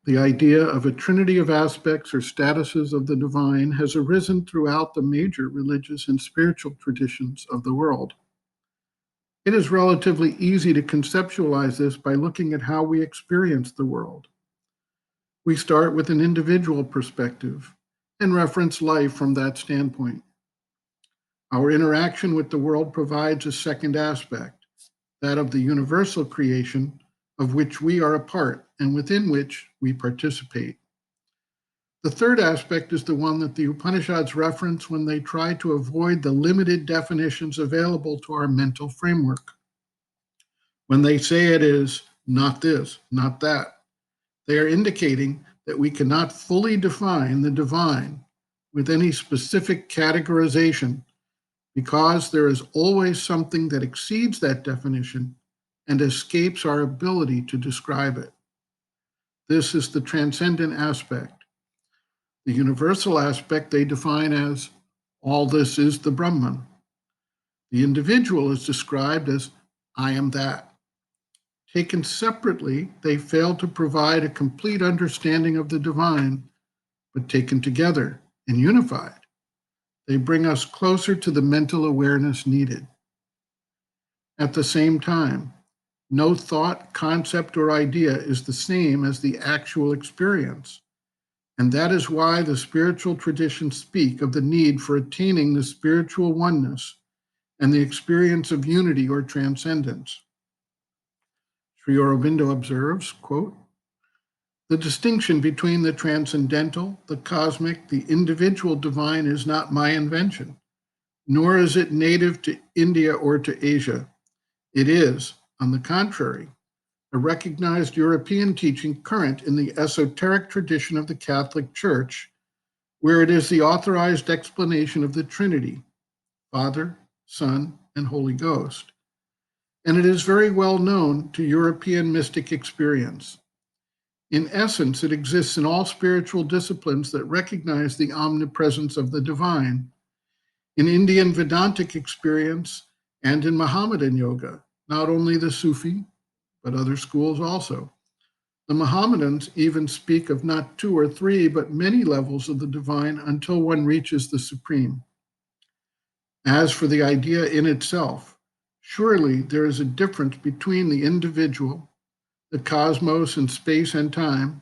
The idea of a trinity of aspects or statuses of the divine has arisen throughout the major religious and spiritual traditions of the world. It is relatively easy to conceptualize this by looking at how we experience the world. We start with an individual perspective and reference life from that standpoint. Our interaction with the world provides a second aspect, that of the universal creation of which we are a part and within which we participate. The third aspect is the one that the Upanishads reference when they try to avoid the limited definitions available to our mental framework. When they say it is not this, not that, they are indicating that we cannot fully define the divine with any specific categorization because there is always something that exceeds that definition and escapes our ability to describe it. This is the transcendent aspect. The universal aspect they define as all this is the Brahman. The individual is described as I am that. Taken separately, they fail to provide a complete understanding of the divine, but taken together and unified, they bring us closer to the mental awareness needed. At the same time, no thought, concept, or idea is the same as the actual experience. And that is why the spiritual traditions speak of the need for attaining the spiritual oneness and the experience of unity or transcendence. Sri Aurobindo observes, quote, "The distinction between the transcendental, the cosmic, the individual divine is not my invention, nor is it native to India or to Asia. It is, on the contrary, a recognized European teaching current in the esoteric tradition of the Catholic Church, where it is the authorized explanation of the Trinity, Father, Son, and Holy Ghost. And it is very well known to European mystic experience. In essence, it exists in all spiritual disciplines that recognize the omnipresence of the divine. In Indian Vedantic experience and in Mohammedan yoga, not only the Sufi, but other schools also. The Mohammedans even speak of not two or three, but many levels of the divine until one reaches the supreme. As for the idea in itself, surely there is a difference between the individual, the cosmos and space and time,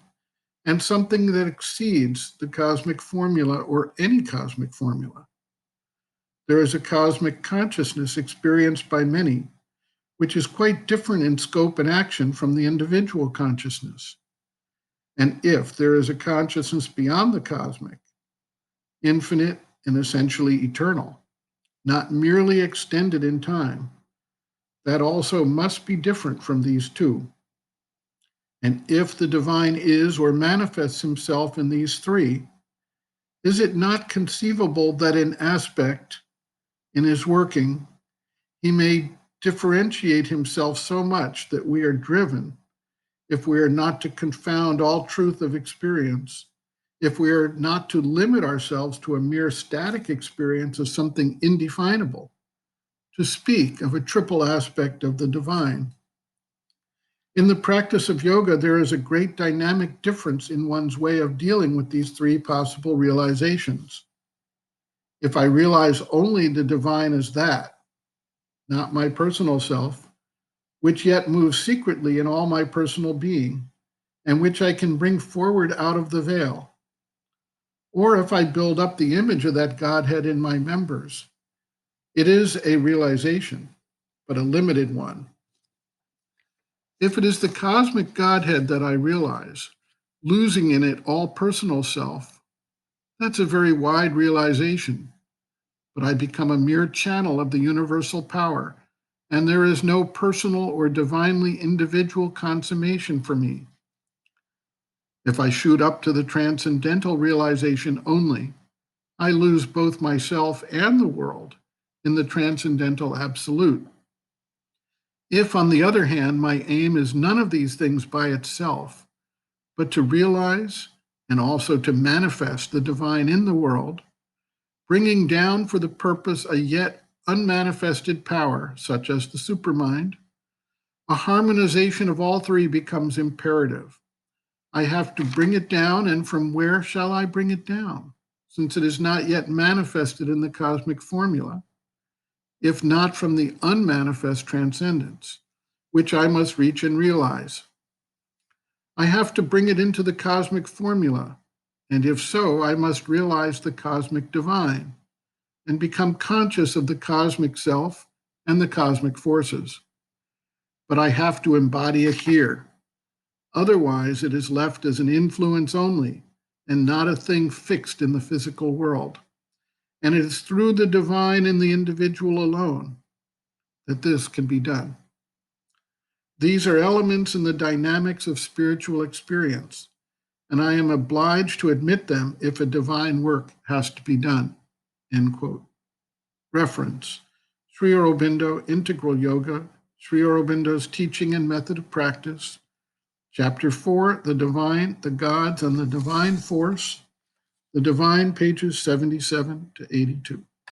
and something that exceeds the cosmic formula or any cosmic formula. There is a cosmic consciousness experienced by many, which is quite different in scope and action from the individual consciousness. And if there is a consciousness beyond the cosmic, infinite and essentially eternal, not merely extended in time, that also must be different from these two. And if the divine is or manifests himself in these three, is it not conceivable that in aspect, in his working, he may differentiate himself so much that we are driven, if we are not to confound all truth of experience, if we are not to limit ourselves to a mere static experience of something indefinable, to speak of a triple aspect of the divine. In the practice of yoga, there is a great dynamic difference in one's way of dealing with these three possible realizations. If I realize only the divine as that, not my personal self, which yet moves secretly in all my personal being, and which I can bring forward out of the veil. Or if I build up the image of that Godhead in my members, it is a realization, but a limited one. If it is the cosmic Godhead that I realize, losing in it all personal self, that's a very wide realization. But I become a mere channel of the universal power, and there is no personal or divinely individual consummation for me. If I shoot up to the transcendental realization only, I lose both myself and the world in the transcendental absolute. If, on the other hand, my aim is none of these things by itself, but to realize and also to manifest the divine in the world, bringing down for the purpose a yet unmanifested power, such as the supermind, a harmonization of all three becomes imperative. I have to bring it down, and from where shall I bring it down, since it is not yet manifested in the cosmic formula, if not from the unmanifest transcendence, which I must reach and realize? I have to bring it into the cosmic formula, and if so, I must realize the cosmic divine and become conscious of the cosmic self and the cosmic forces. But I have to embody it here. Otherwise, it is left as an influence only and not a thing fixed in the physical world. And it is through the divine in the individual alone that this can be done. These are elements in the dynamics of spiritual experience, and I am obliged to admit them if a divine work has to be done." End quote. Reference: Sri Aurobindo, Integral Yoga, Sri Aurobindo's Teaching and Method of Practice, Chapter 4, The Divine, the Gods, and the Divine Force, The Divine, pages 77 to 82.